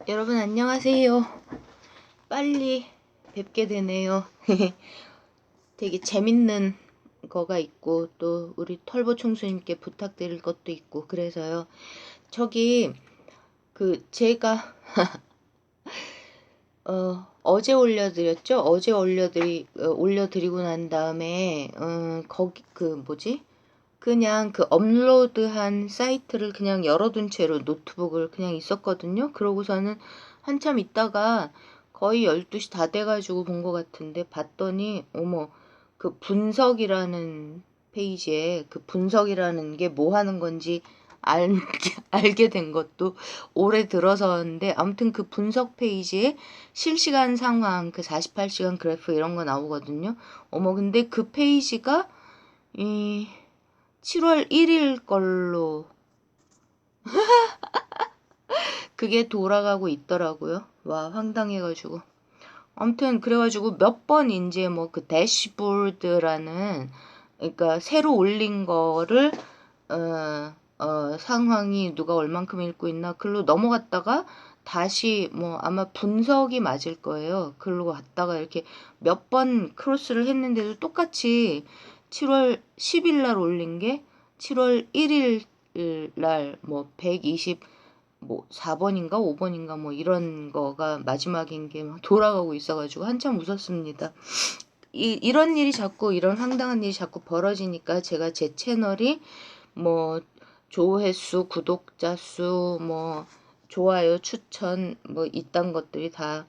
여러분 안녕하세요. 빨리 뵙게 되네요. 되게 재밌는 거가 있고 또 우리 털보 총수님께 부탁드릴 것도 있고 그래서요. 저기 제가 어제 올려드렸죠? 어제 올려드리고 난 다음에 거기 뭐지? 그냥 그 업로드한 사이트를 그냥 열어둔 채로 노트북을 그냥 있었거든요. 그러고서는 한참 있다가 거의 12시 다 돼가지고 본 것 같은데 봤더니 어머 그 분석이라는 페이지에 그 분석이라는 게 뭐 하는 건지 알게, 알게 된 것도 올해 들어서인데 아무튼 그 분석 페이지에 실시간 상황 그 48시간 그래프 이런 거 나오거든요. 어머 근데 그 페이지가 이 7월 1일 걸로 그게 돌아가고 있더라고요. 와, 황당해가지고. 아무튼 그래가지고 몇 번 이제 뭐 그 대시보드라는 그러니까 새로 올린 거를 상황이 누가 얼만큼 읽고 있나 글로 넘어갔다가 다시 뭐 아마 분석이 맞을 거예요. 글로 갔다가 이렇게 몇 번 크로스를 했는데도 똑같이 7월 10일 날 올린 게 7월 1일 날 뭐 120 뭐 4번인가 5번인가 뭐 이런 거가 마지막인 게 막 돌아가고 있어가지고 한참 웃었습니다. 이런 일이 자꾸 이런 황당한 일이 자꾸 벌어지니까 제가 제 채널이 뭐 조회수, 구독자 수, 뭐 좋아요, 추천 뭐 이딴 것들이 다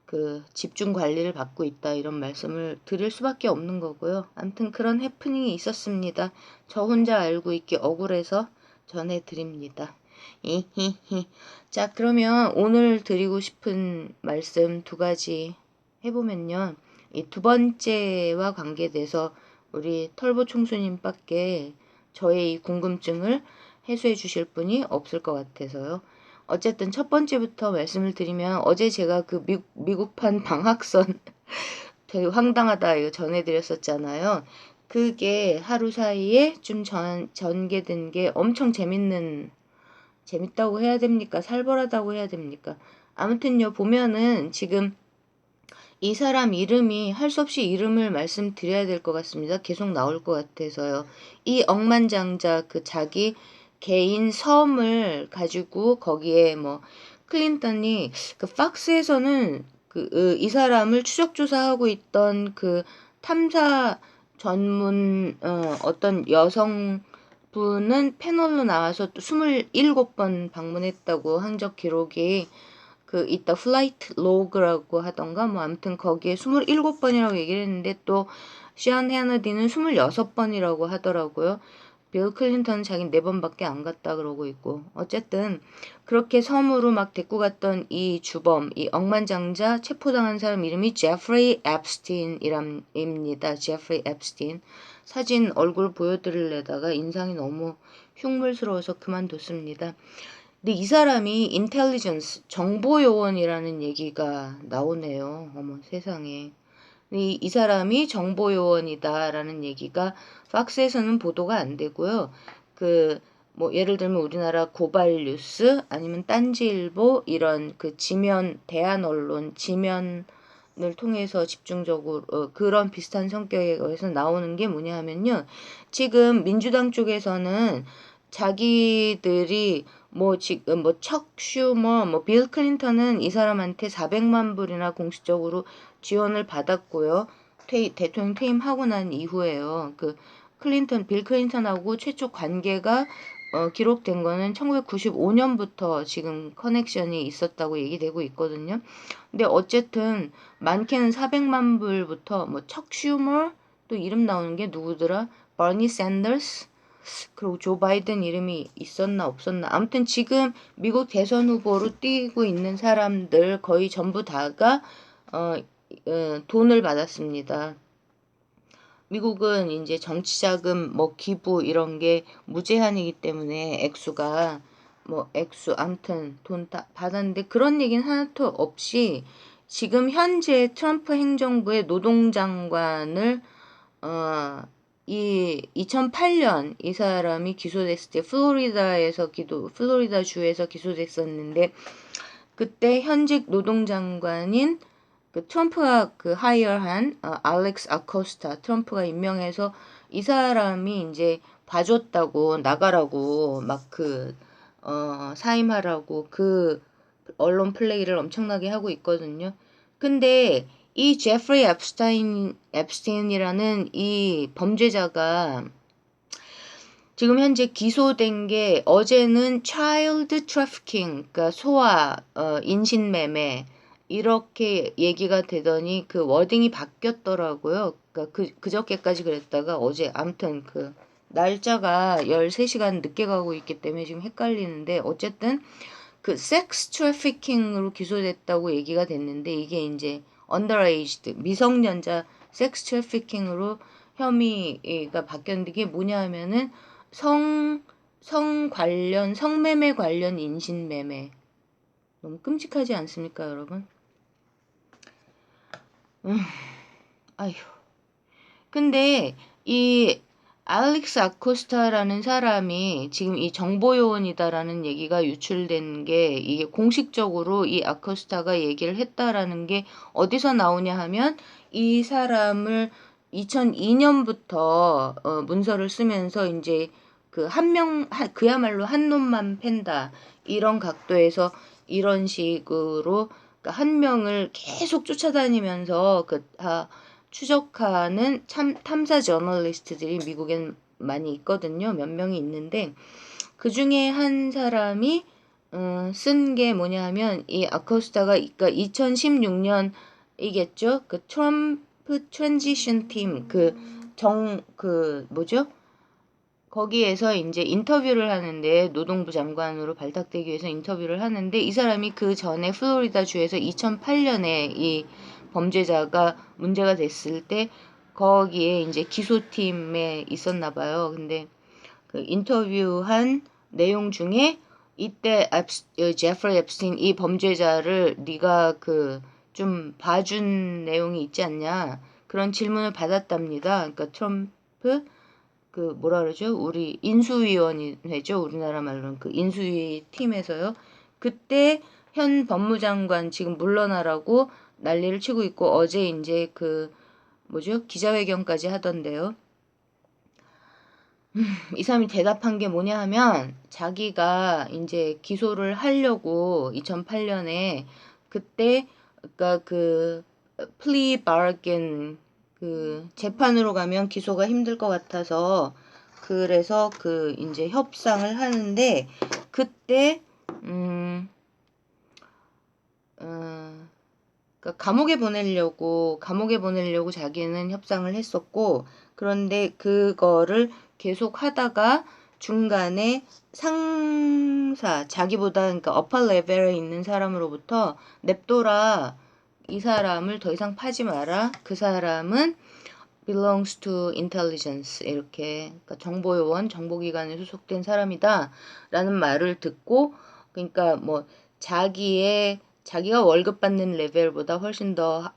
그 집중 관리를 받고 있다 이런 말씀을 드릴 수밖에 없는 거고요. 아무튼 그런 해프닝이 있었습니다. 저 혼자 알고 있기 억울해서 전해드립니다. 히히히. 자, 그러면 오늘 드리고 싶은 말씀 두 가지 해보면요. 이 두 번째와 관계돼서 우리 털보 총수님밖에 저의 이 궁금증을 해소해 주실 분이 없을 것 같아서요. 어쨌든 첫 번째부터 말씀을 드리면 어제 제가 그 미국판 방학선 되게 황당하다 이거 전해드렸었잖아요. 그게 하루 사이에 좀 전개된 게 엄청 재밌다고 해야 됩니까? 살벌하다고 해야 됩니까? 아무튼요, 보면은 지금 이 사람 이름이 할 수 없이 이름을 말씀드려야 될 것 같습니다. 계속 나올 것 같아서요. 이 억만장자 그 자기 개인 섬을 가지고 거기에 뭐 클린턴이 그 팍스에서는 이 사람을 추적 조사하고 있던 그 탐사 전문 어떤 여성분은 패널로 나와서 또 27번 방문했다고 항적 기록이 그 이따 플라이트 로그라고 하던가 뭐 아무튼 거기에 27번이라고 얘기를 했는데 또 샤온 해너디는 26번이라고 하더라고요. 빌 클린턴은 자기 4번밖에 안 갔다 그러고 있고 어쨌든 그렇게 섬으로 막 데리고 갔던 이 주범 이 억만장자 체포당한 사람 이름이 제프리 앱스틴이랍니다. 제프리 앱스틴 사진 얼굴 보여드리려다가 인상이 너무 흉물스러워서 그만뒀습니다. 근데 이 사람이 인텔리전스 정보요원이라는 얘기가 나오네요. 어머 세상에. 이 사람이 정보요원이다라는 얘기가 팍스에서는 보도가 안 되고요. 그 뭐 예를 들면 우리나라 고발뉴스 아니면 딴지일보 이런 그 지면 대한 언론 지면을 통해서 집중적으로 그런 비슷한 성격에서 나오는 게 뭐냐 하면요. 지금 민주당 쪽에서는 자기들이 뭐 지금 뭐 척 슈머 뭐 빌 클린턴은 이 사람한테 400만 불이나 공식적으로 지원을 받았고요. 대통령 퇴임하고 난 이후에요. 그 빌 클린턴하고 최초 관계가 기록된 거는 1995년부터 지금 커넥션이 있었다고 얘기되고 있거든요. 근데 어쨌든 많게는 400만 불부터 뭐 척 슈머 또 이름 나오는 게 누구더라? 버니 샌더스 그리고 조 바이든 이름이 있었나 없었나 아무튼 지금 미국 대선 후보로 뛰고 있는 사람들 거의 전부 다가 어, 돈을 받았습니다. 미국은 이제 정치자금 뭐 기부 이런 게 무제한이기 때문에 액수가 뭐 액수 아무튼 돈 다 받았는데 그런 얘기는 하나도 없이 지금 현재 트럼프 행정부의 노동장관을 이 2008년 이 사람이 기소됐을 때 플로리다 주에서 기소됐었는데 그때 현직 노동장관인 그 트럼프가 그 하이어한 알렉스 아코스타 트럼프가 임명해서 이 사람이 이제 봐줬다고 나가라고 막 사임하라고 그 언론 플레이를 엄청나게 하고 있거든요. 근데 이 제프리 앱스타인이라는 이 범죄자가 지금 현재 기소된 게 어제는 child trafficking, 그러니까 소아 인신매매 이렇게 얘기가 되더니 그 워딩이 바뀌었더라고요. 그러니까 그저께까지 그랬다가 어제 아무튼 그 날짜가 13시간 늦게 가고 있기 때문에 지금 헷갈리는데 어쨌든 그 섹스 트래피킹으로 기소됐다고 얘기가 됐는데 이게 이제 underaged 미성년자 섹스 트래피킹으로 혐의가 바뀌었는데 이게 뭐냐 하면은 성매매 관련 인신매매. 너무 끔찍하지 않습니까, 여러분? 아휴. 근데 이 알렉스 아코스타라는 사람이 지금 이 정보요원이다라는 얘기가 유출된 게 이게 공식적으로 이 아코스타가 얘기를 했다라는 게 어디서 나오냐 하면 이 사람을 2002년부터 문서를 쓰면서 이제 그 그야말로 한 놈만 팬다 이런 각도에서 이런 식으로 그러니까 한 명을 계속 쫓아다니면서 추적하는 탐사 저널리스트들이 미국엔 많이 있거든요. 몇 명이 있는데 그 중에 한 사람이 쓴 게 뭐냐 하면 이 아코스타가 그러니까 2016년이겠죠. 그 트럼프 트랜지션 팀 뭐죠? 거기에서 이제 인터뷰를 하는데 노동부 장관으로 발탁되기 위해서 인터뷰를 하는데 이 사람이 그 전에 플로리다 주에서 2008년에 이 범죄자가 문제가 됐을 때 거기에 이제 기소팀에 있었나 봐요. 근데 그 인터뷰한 내용 중에 이때 제프리 앱스틴 이 범죄자를 네가 좀 봐준 내용이 있지 않냐 그런 질문을 받았답니다. 그러니까 트럼프 뭐라 그러죠? 우리 인수위원회죠. 우리나라 말로는 그 인수위 팀에서요. 그때 현 법무장관 지금 물러나라고 난리를 치고 있고 어제 이제 뭐죠? 기자회견까지 하던데요. 이 사람이 대답한 게 뭐냐 하면 자기가 이제 기소를 하려고 2008년에 그때 그러니까 plea bargain 재판으로 가면 기소가 힘들 것 같아서 그래서 이제 협상을 하는데 그때 그러니까 감옥에 보내려고 자기는 협상을 했었고 그런데 그거를 계속 하다가 중간에 자기보다 그러니까 어퍼 레벨에 있는 사람으로부터 냅둬라. 이 사람을 더 이상 파지 마라. 그 사람은 belongs to intelligence 이렇게 그러니까 정보요원 정보기관에 소속된 사람이다 라는 말을 듣고 그러니까 뭐 자기가 월급 받는 레벨보다 훨씬 더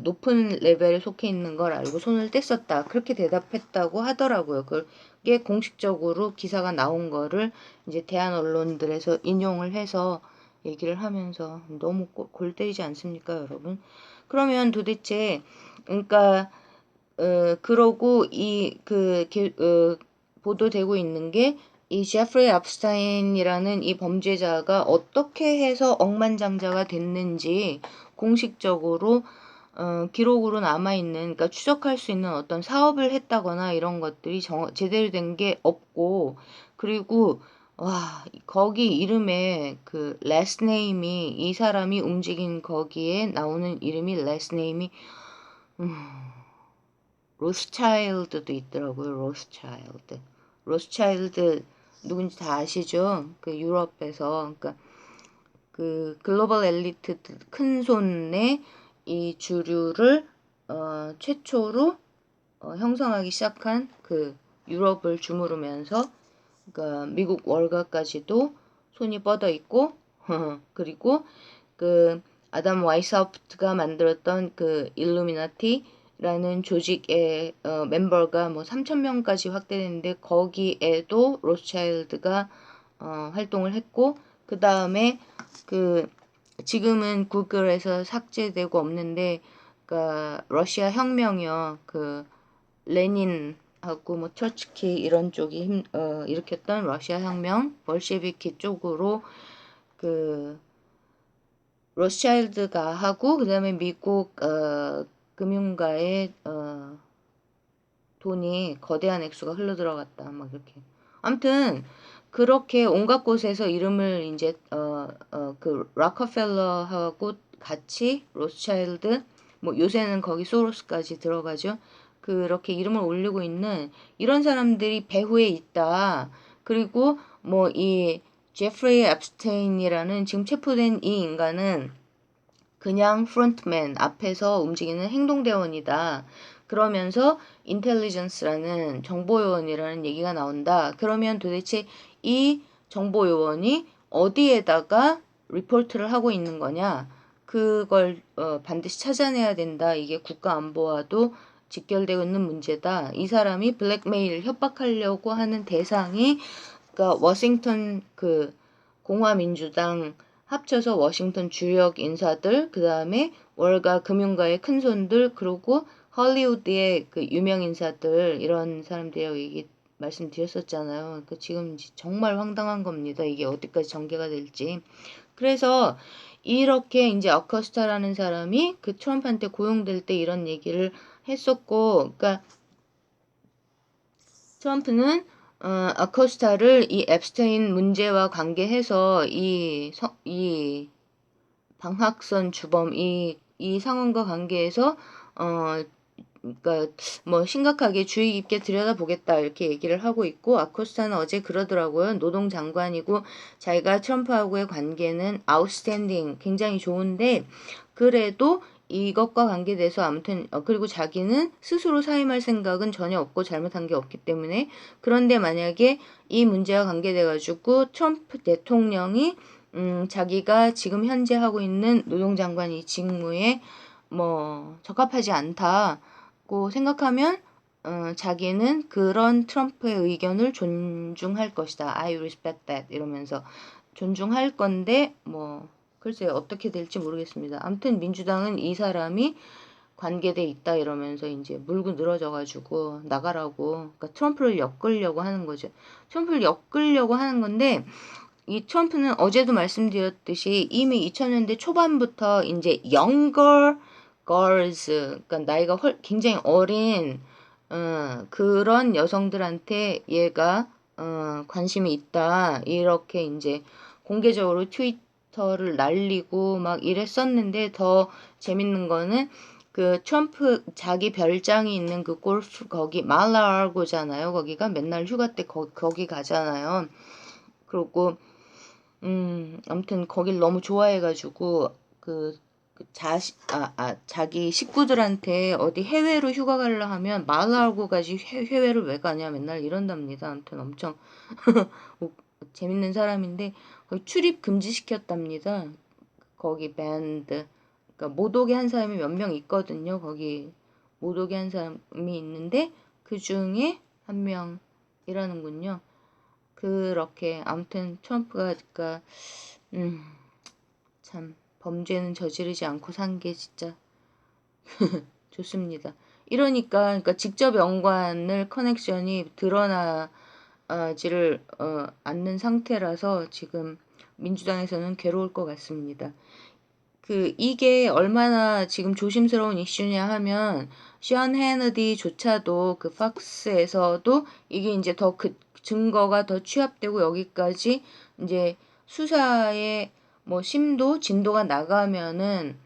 높은 레벨에 속해 있는 걸 알고 손을 뗐었다 그렇게 대답했다고 하더라고요. 그게 공식적으로 기사가 나온 거를 이제 대한 언론들에서 인용을 해서 얘기를 하면서 너무 골 때리지 않습니까, 여러분? 그러면 도대체 그러니까 그러고 보도되고 있는 게 이 제프리 앱스타인이라는 이 범죄자가 어떻게 해서 억만장자가 됐는지 공식적으로 기록으로 남아있는, 그러니까 추적할 수 있는 어떤 사업을 했다거나 이런 것들이 제대로 된 게 없고, 그리고, 와, 거기 이름에 last name이, 이 사람이 움직인 거기에 나오는 이름이 last name이, 로스차일드도 있더라고요. 로스차일드 누군지 다 아시죠? 유럽에서 글로벌 엘리트 큰 손의 이 주류를 최초로 형성하기 시작한 유럽을 주무르면서 그러니까 미국 월가까지도 손이 뻗어 있고 그리고 아담 와이사우프트가 만들었던 일루미나티라는 조직의 멤버가 뭐 3,000명까지 확대됐는데 거기에도 로스차일드가 활동을 했고 그 다음에 그 지금은 구글에서 삭제되고 없는데, 그러니까 러시아 혁명이요. 그 레닌하고 뭐 트로츠키 이런 쪽이 일으켰던 러시아 혁명, 볼셰비키 쪽으로 그 로스차일드가 하고, 그다음에 미국 금융가의 돈이 거대한 액수가 흘러 들어갔다. 막 이렇게. 아무튼 그렇게 온갖 곳에서 이름을 이제 그 락커펠러하고 같이 로스차일드, 뭐 요새는 거기 소로스까지 들어가죠. 그렇게 이름을 올리고 있는 이런 사람들이 배후에 있다. 그리고 뭐 이 제프리 앱스테인이라는 지금 체포된 이 인간은 그냥 프론트맨 앞에서 움직이는 행동대원이다. 그러면서 인텔리전스라는 정보요원이라는 얘기가 나온다. 그러면 도대체 이 정보요원이 어디에다가 리포트를 하고 있는 거냐? 그걸 반드시 찾아내야 된다. 이게 국가안보와도 직결되고 있는 문제다. 이 사람이 블랙메일 협박하려고 하는 대상이 그러니까 워싱턴 그 공화민주당 합쳐서 워싱턴 주력 인사들, 그 다음에 월가 금융가의 큰손들, 그리고 헐리우드의 그 유명 인사들, 이런 사람들이라고 얘기 말씀드렸었잖아요. 그 지금 정말 황당한 겁니다. 이게 어디까지 전개가 될지. 그래서 이렇게 이제 어커스타라는 사람이 그 트럼프한테 고용될 때 이런 얘기를 했었고, 그러니까 트럼프는 어커스타를 이 앱스테인 문제와 관계해서 이 방학선 주범 이 상황과 관계해서 그러니까 뭐 심각하게 주의 깊게 들여다보겠다 이렇게 얘기를 하고 있고, 아코스타는 어제 그러더라고요. 노동장관이고 자기가 트럼프하고의 관계는 아웃스탠딩 굉장히 좋은데 그래도 이것과 관계돼서 아무튼 그리고 자기는 스스로 사임할 생각은 전혀 없고 잘못한 게 없기 때문에, 그런데 만약에 이 문제와 관계돼 가지고 트럼프 대통령이 자기가 지금 현재 하고 있는 노동장관 이 직무에 뭐 적합하지 않다고 생각하면 자기는 그런 트럼프의 의견을 존중할 것이다. I respect that 이러면서 존중할 건데 뭐 글쎄요 어떻게 될지 모르겠습니다. 아무튼 민주당은 이 사람이 관계돼 있다 이러면서 이제 물고 늘어져가지고 나가라고, 그러니까 트럼프를 엮으려고 하는 거죠. 트럼프를 엮으려고 하는 건데 이 트럼프는 어제도 말씀드렸듯이 이미 2000년대 초반부터 이제 younger girls, 그러니까 나이가 굉장히 어린 그런 여성들한테 얘가 관심이 있다. 이렇게 이제 공개적으로 트위터를 날리고 막 이랬었는데, 더 재밌는 거는 그 트럼프 자기 별장이 있는 그 골프 거기 말라고잖아요. 거기가 맨날 휴가 때 거기 가잖아요. 그리고 아무튼 거길 너무 좋아해가지고 자기 식구들한테 어디 해외로 휴가 가려 하면 말하고 가지 해외를 왜 가냐 맨날 이런답니다. 아무튼 엄청 재밌는 사람인데 거기 출입 금지시켰답니다. 거기 밴드. 그러니까 못 오게 한 사람이 몇 명 있거든요. 거기 못 오게 한 사람이 있는데 그 중에 한 명이라는군요. 그렇게 아무튼 트럼프가 그러니까 참 범죄는 저지르지 않고 산 게 진짜 좋습니다. 그러니까 직접 연관을 커넥션이 드러나지를 않는 상태라서 지금 민주당에서는 괴로울 것 같습니다. 이게 얼마나 지금 조심스러운 이슈냐 하면 션 해너디조차도 그 팍스에서도 이게 이제 더 그 증거가 더 취합되고 여기까지 이제 수사의 뭐 심도 진도가 나가면은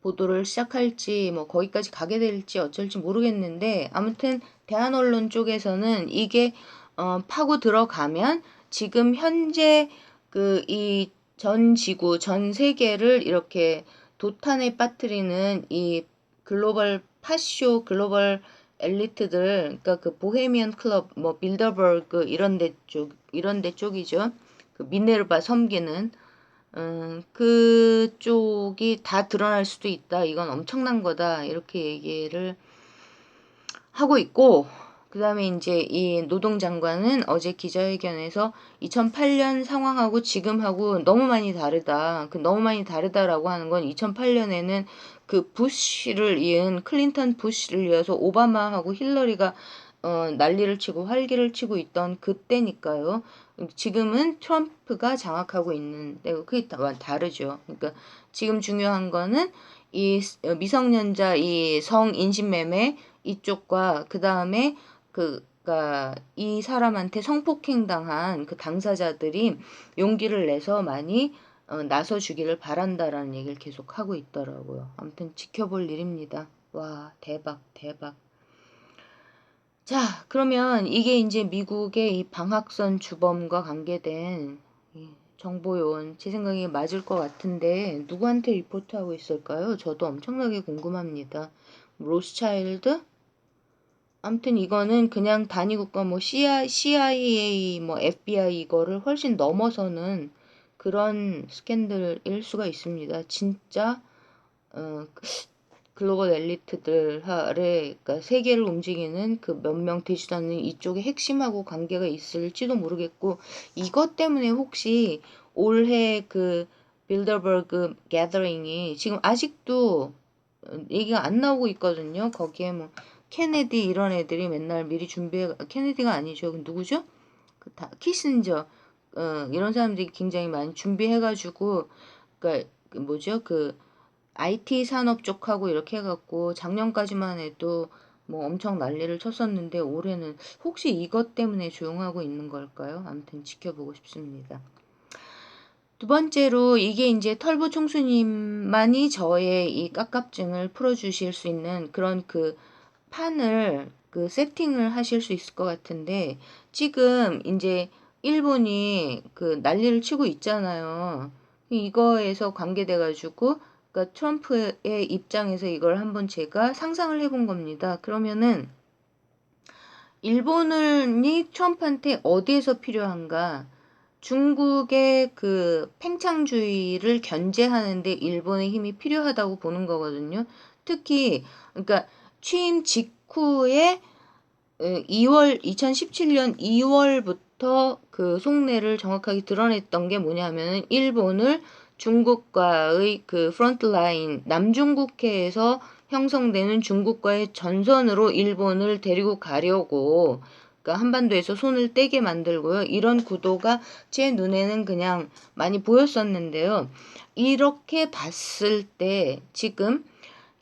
보도를 시작할지 뭐 거기까지 가게 될지 어쩔지 모르겠는데, 아무튼 대한 언론 쪽에서는 이게 파고 들어가면 지금 현재 이 전 지구 전 세계를 이렇게 도탄에 빠뜨리는 이 글로벌 팟쇼 글로벌 엘리트들, 그러니까 그 보헤미안 클럽 뭐 빌더버그 이런 데 쪽이죠. 그 미네르바 섬기는 그쪽이 다 드러날 수도 있다. 이건 엄청난 거다. 이렇게 얘기를 하고 있고, 그 다음에 이제 이 노동장관은 어제 기자회견에서 2008년 상황하고 지금하고 너무 많이 다르다. 그 너무 많이 다르다라고 하는 건 2008년에는 그 부시를 이은 클린턴 부시를 이어서 오바마하고 힐러리가 난리를 치고 활기를 치고 있던 그때니까요. 지금은 트럼프가 장악하고 있는데 그게 다르죠. 그러니까 지금 중요한 거는 이 미성년자 이 성인신매매 이쪽과 그 다음에 그니까 이 사람한테 성폭행 당한 그 당사자들이 용기를 내서 많이 나서 주기를 바란다라는 얘기를 계속 하고 있더라고요. 아무튼 지켜볼 일입니다. 와, 대박, 대박. 자, 그러면 이게 이제 미국의 이 방학선 주범과 관계된 이 정보 요원, 제 생각에 맞을 것 같은데 누구한테 리포트하고 있을까요? 저도 엄청나게 궁금합니다. 로스차일드? 아무튼 이거는 그냥 단위국가 뭐 CIA, 뭐 FBI 이거를 훨씬 넘어서는 그런 스캔들일 수가 있습니다. 진짜 글로벌 엘리트들의 그러니까 세계를 움직이는 그 몇 명 되지도 않는 이쪽의 핵심하고 관계가 있을지도 모르겠고 이것 때문에 혹시 올해 그 빌더버그 게더링이 지금 아직도 얘기가 안 나오고 있거든요. 거기에 뭐 케네디 이런 애들이 맨날 미리 준비해 케네디가 아니죠. 누구죠? 키신저 이런 사람들이 굉장히 많이 준비해가지고 그러니까 그 뭐죠? 그 IT 산업 쪽하고 이렇게 해갖고 작년까지만 해도 뭐 엄청 난리를 쳤었는데 올해는 혹시 이것 때문에 조용하고 있는 걸까요? 아무튼 지켜보고 싶습니다. 두 번째로 이게 이제 털보 총수님만이 저의 이 깝깝증을 풀어주실 수 있는 그런 그 판을 그 세팅을 하실 수 있을 것 같은데 지금 이제 일본이 그 난리를 치고 있잖아요. 이거에서 관계돼 가지고 그러니까 트럼프의 입장에서 이걸 한번 제가 상상을 해본 겁니다. 그러면은 일본이 트럼프한테 어디에서 필요한가? 중국의 그 팽창주의를 견제하는데 일본의 힘이 필요하다고 보는 거거든요. 특히 그러니까 취임 직후에 2017년 2월부터 그 속내를 정확하게 드러냈던 게 뭐냐면은 일본을 중국과의 그 프론트라인 남중국해에서 형성되는 중국과의 전선으로 일본을 데리고 가려고 그러니까 한반도에서 손을 떼게 만들고요. 이런 구도가 제 눈에는 그냥 많이 보였었는데요. 이렇게 봤을 때 지금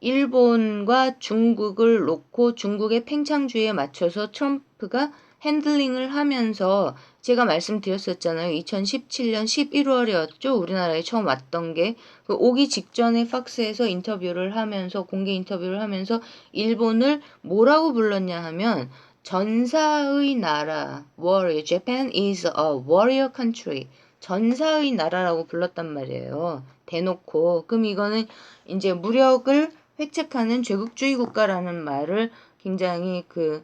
일본과 중국을 놓고 중국의 팽창주의에 맞춰서 트럼프가 핸들링을 하면서 제가 말씀드렸었잖아요. 2017년 11월이었죠. 우리나라에 처음 왔던 게. 그 오기 직전에 팍스에서 인터뷰를 하면서 공개 인터뷰를 하면서 일본을 뭐라고 불렀냐 하면 전사의 나라, warrior. Japan is a warrior country. 전사의 나라라고 불렀단 말이에요. 대놓고. 그럼 이거는 이제 무력을 획책하는 제국주의 국가라는 말을 굉장히 그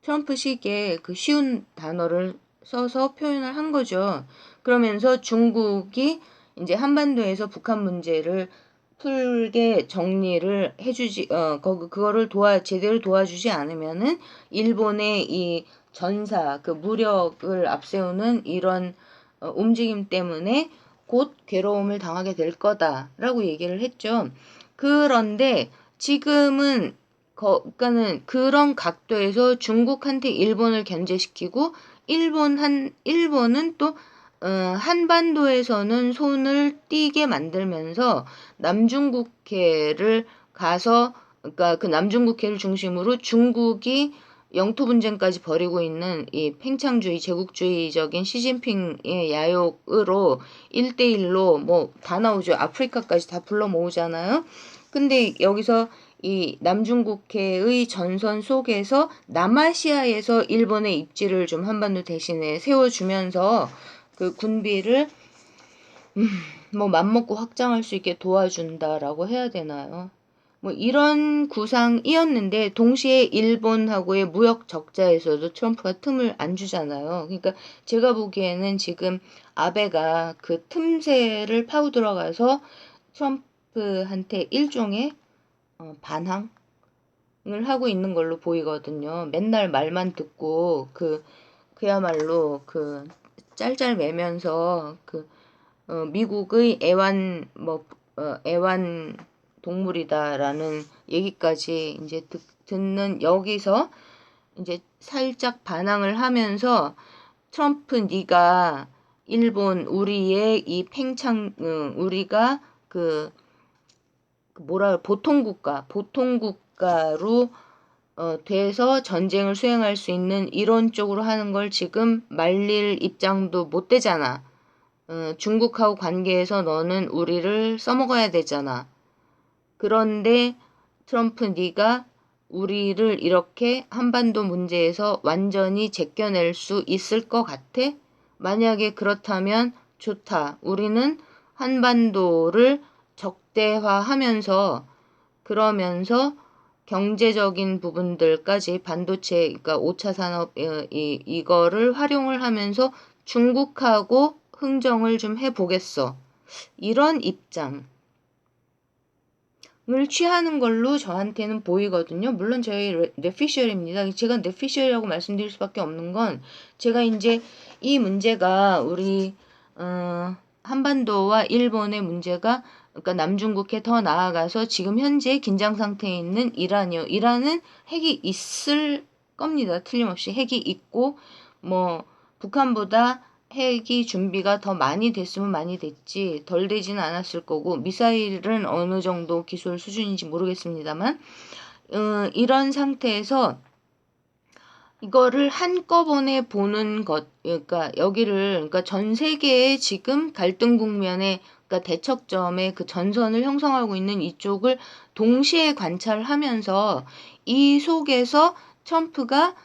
트럼프식의 그 쉬운 단어를 써서 표현을 한 거죠. 그러면서 중국이 이제 한반도에서 북한 문제를 풀게 정리를 해주지, 그거를 제대로 도와주지 않으면은 일본의 이 전사, 그 무력을 앞세우는 이런 움직임 때문에 곧 괴로움을 당하게 될 거다라고 얘기를 했죠. 그런데 지금은 그러니까는 그런 각도에서 중국한테 일본을 견제시키고 일본은 또 한반도에서는 손을 띄게 만들면서 남중국해를 가서 그러니까 그 남중국해를 중심으로 중국이 영토 분쟁까지 벌이고 있는 이 팽창주의 제국주의적인 시진핑의 야욕으로 1대1로 뭐 다 나오죠. 아프리카까지 다 불러 모으잖아요. 근데 여기서 이 남중국해의 전선 속에서 남아시아에서 일본의 입지를 좀 한반도 대신에 세워주면서 그 군비를 뭐 맘먹고 확장할 수 있게 도와준다라고 해야 되나요? 뭐 이런 구상이었는데 동시에 일본하고의 무역 적자에서도 트럼프가 틈을 안 주잖아요. 그러니까 제가 보기에는 지금 아베가 그 틈새를 파고 들어가서 트럼프한테 일종의 반항 을 하고 있는 걸로 보이거든요. 맨날 말만 듣고 그야말로 짤짤매면서 미국의 애완 동물이다라는 얘기까지 이제 듣는 여기서 이제 살짝 반항을 하면서 트럼프 네가 일본 우리의 이 우리가 보통국가로 돼서 전쟁을 수행할 수 있는 이론적으로 하는 걸 지금 말릴 입장도 못 되잖아. 중국하고 관계에서 너는 우리를 써먹어야 되잖아. 그런데 트럼프 네가 우리를 이렇게 한반도 문제에서 완전히 제껴낼 수 있을 것 같아? 만약에 그렇다면 좋다. 우리는 한반도를 적대화하면서 그러면서 경제적인 부분들까지 반도체, 그러니까 5차 산업 이거를 활용을 하면서 중국하고 흥정을 좀 해보겠어. 이런 입장을 취하는 걸로 저한테는 보이거든요. 물론 저희 뇌피셜입니다. 제가 뇌피셜이라고 말씀드릴 수밖에 없는 건 제가 이제 이 문제가 우리 한반도와 일본의 문제가 그러니까 남중국해 더 나아가서 지금 현재 긴장 상태에 있는 이란이요. 이란은 핵이 있을 겁니다. 틀림없이 핵이 있고 뭐 북한보다 핵이 준비가 더 많이 됐으면 많이 됐지 덜 되지는 않았을 거고 미사일은 어느 정도 기술 수준인지 모르겠습니다만 이런 상태에서 이거를 한꺼번에 보는 것, 그러니까 그러니까 전 세계에 지금 갈등 국면에, 그러니까 대척점에 그 전선을 형성하고 있는 이쪽을 동시에 관찰하면서 이 속에서 트럼프가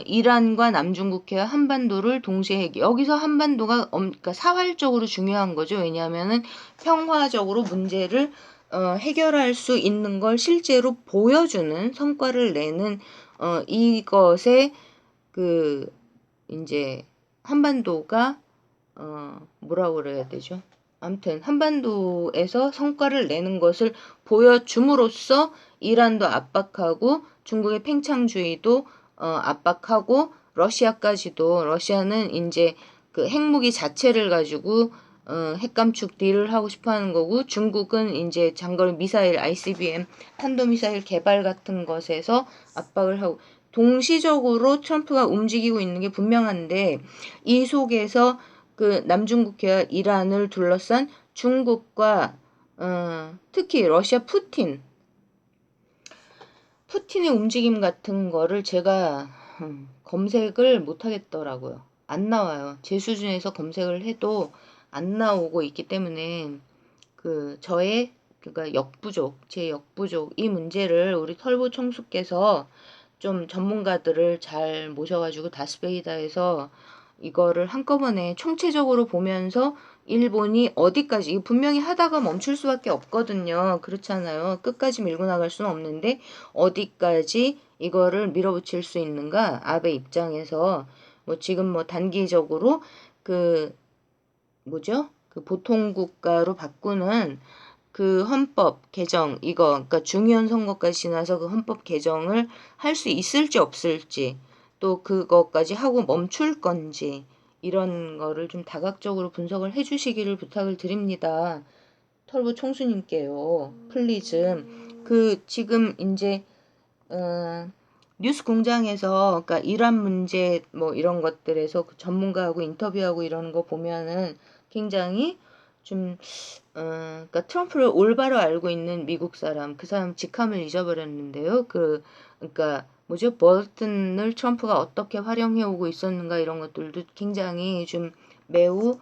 이란과 남중국해와 한반도를 동시에 여기서 한반도가 그러니까 사활적으로 중요한 거죠. 왜냐하면은 평화적으로 문제를 해결할 수 있는 걸 실제로 보여주는 성과를 내는 이것에 이제 한반도가 뭐라고 그래야 되죠? 아무튼 한반도에서 성과를 내는 것을 보여줌으로써 이란도 압박하고 중국의 팽창주의도 압박하고 러시아는 이제 그 핵무기 자체를 가지고 핵감축 딜을 하고 싶어 하는 거고 중국은 이제 장거리 미사일 ICBM 탄도미사일 개발 같은 것에서 압박을 하고 동시적으로 트럼프가 움직이고 있는 게 분명한데 이 속에서 그 남중국해와 이란을 둘러싼 중국과 특히 러시아 푸틴의 움직임 같은 거를 제가 검색을 못 하겠더라고요. 안 나와요. 제 수준에서 검색을 해도 안 나오고 있기 때문에 저의 그러니까 제 역부족 이 문제를 우리 털보 총수께서 좀 전문가들을 잘 모셔가지고 다스베이다에서 이거를 한꺼번에 총체적으로 보면서 일본이 어디까지 분명히 하다가 멈출 수밖에 없거든요. 그렇잖아요. 끝까지 밀고 나갈 수는 없는데 어디까지 이거를 밀어붙일 수 있는가 아베 입장에서 뭐 지금 뭐 단기적으로 보통 국가로 바꾸는 헌법 개정 그러니까 중요한 선거까지 지나서 그 헌법 개정을 할 수 있을지 없을지 또 그것까지 하고 멈출 건지 이런 거를 좀 다각적으로 분석을 해주시기를 부탁을 드립니다. 털보 총수님께요. 플리즈. 지금 이제 뉴스 공장에서 그러니까 이란 문제 뭐 이런 것들에서 전문가하고 인터뷰하고 이러는 거 보면은 굉장히 좀 그러니까 트럼프를 올바로 알고 있는 미국 사람, 그 사람 직함을 잊어버렸는데요. 그러니까 볼튼을 트럼프가 어떻게 활용해 오고 있었는가 이런 것들도 굉장히 좀 매우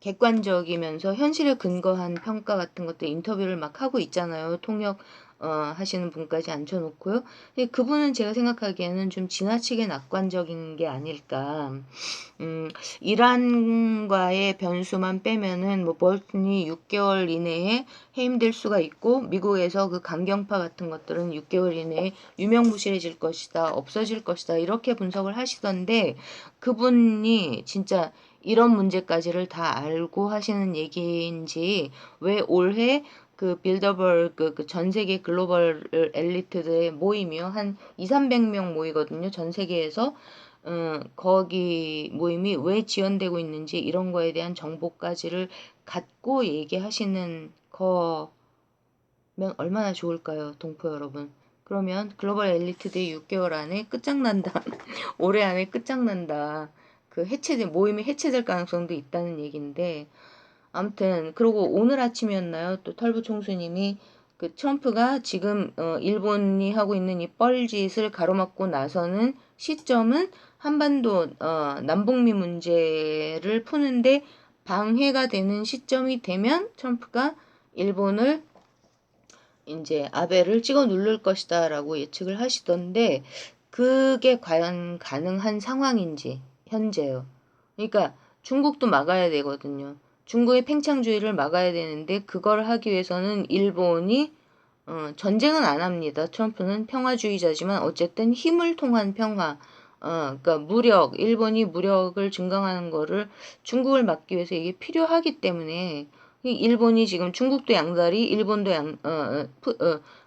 객관적이면서 현실에 근거한 평가 같은 것들 인터뷰를 막 하고 있잖아요. 통역 하시는 분까지 앉혀놓고요. 그분은 제가 생각하기에는 좀 지나치게 낙관적인 게 아닐까. 이란과의 변수만 빼면은 볼튼이 6개월 이내에 해임될 수가 있고 미국에서 그 강경파 같은 것들은 6개월 이내에 유명무실해질 것이다, 없어질 것이다 이렇게 분석을 하시던데 그분이 진짜 이런 문제까지를 다 알고 하시는 얘기인지 왜 올해 그 빌더버그 그 전 세계 글로벌 엘리트들의 모임이요. 한 2, 300명 모이거든요. 전 세계에서. 거기 모임이 왜 지연되고 있는지 이런 거에 대한 정보까지를 갖고 얘기하시는 거면 얼마나 좋을까요, 동포 여러분. 그러면 글로벌 엘리트들이 6개월 안에 끝장난다. 올해 안에 끝장난다. 그 모임이 해체될 가능성도 있다는 얘기인데, 아무튼 그리고 오늘 아침이었나요? 또 털보 총수님이 그 트럼프가 지금 일본이 하고 있는 이 뻘짓을 가로막고 나서는 시점은 한반도 남북미 문제를 푸는데 방해가 되는 시점이 되면 트럼프가 일본을 이제 아베를 찍어 누를 것이다라고 예측을 하시던데 그게 과연 가능한 상황인지 현재요. 그러니까 중국도 막아야 되거든요. 중국의 팽창주의를 막아야 되는데 그걸 하기 위해서는 일본이 전쟁은 안 합니다. 트럼프는 평화주의자지만 어쨌든 힘을 통한 평화, 그러니까 일본이 무력을 증강하는 거를 중국을 막기 위해서 이게 필요하기 때문에 일본이 지금 중국도 양다리, 일본도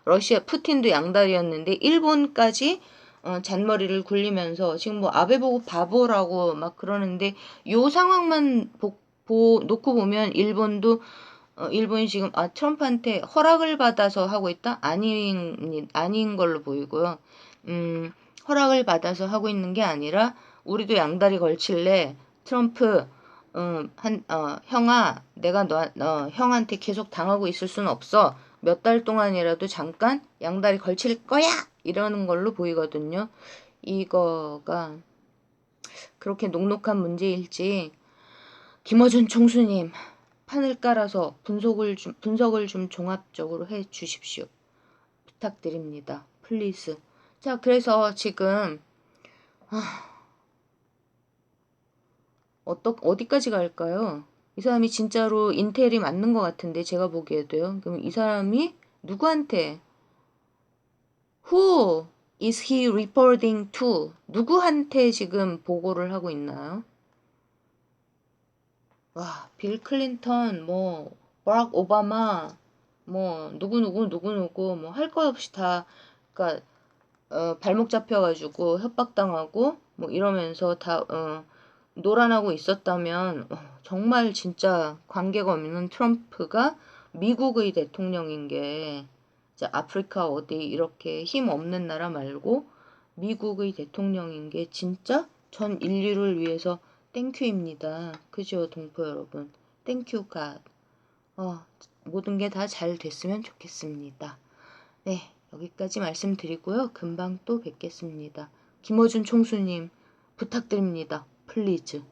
러시아 푸틴도 양다리였는데 일본까지 잔머리를 굴리면서 지금 뭐 아베 보고 바보라고 막 그러는데 요 상황만 놓고 보면 일본이 지금 트럼프한테 허락을 받아서 하고 있다? 아닌 걸로 보이고요. 허락을 받아서 하고 있는 게 아니라 우리도 양다리 걸칠래. 트럼프 형아, 내가 형한테 계속 당하고 있을 수는 없어. 몇 달 동안이라도 잠깐 양다리 걸칠 거야! 이러는 걸로 보이거든요. 이거가 그렇게 녹록한 문제일지, 김어준 총수님, 판을 깔아서 분석을 좀 종합적으로 해 주십시오. 부탁드립니다. 플리즈. 자, 그래서 지금, 어디까지 갈까요? 이 사람이 진짜로 인텔이 맞는 것 같은데, 제가 보기에도요. 그럼 이 사람이 누구한테, who is he reporting to? 누구한테 지금 보고를 하고 있나요? 와, 빌 클린턴, 버락 오바마, 누구누구, 할 것 없이 다, 그니까, 발목 잡혀가지고 협박당하고, 이러면서 노란하고 있었다면, 정말 진짜 관계가 없는 트럼프가 미국의 대통령인 게, 이제 아프리카 어디 이렇게 힘 없는 나라 말고, 미국의 대통령인 게 진짜 전 인류를 위해서 땡큐입니다. 그죠, 동포 여러분? 땡큐 갓. 모든 게 다 잘 됐으면 좋겠습니다. 네, 여기까지 말씀드리고요. 금방 또 뵙겠습니다. 김어준 총수님 부탁드립니다. 플리즈.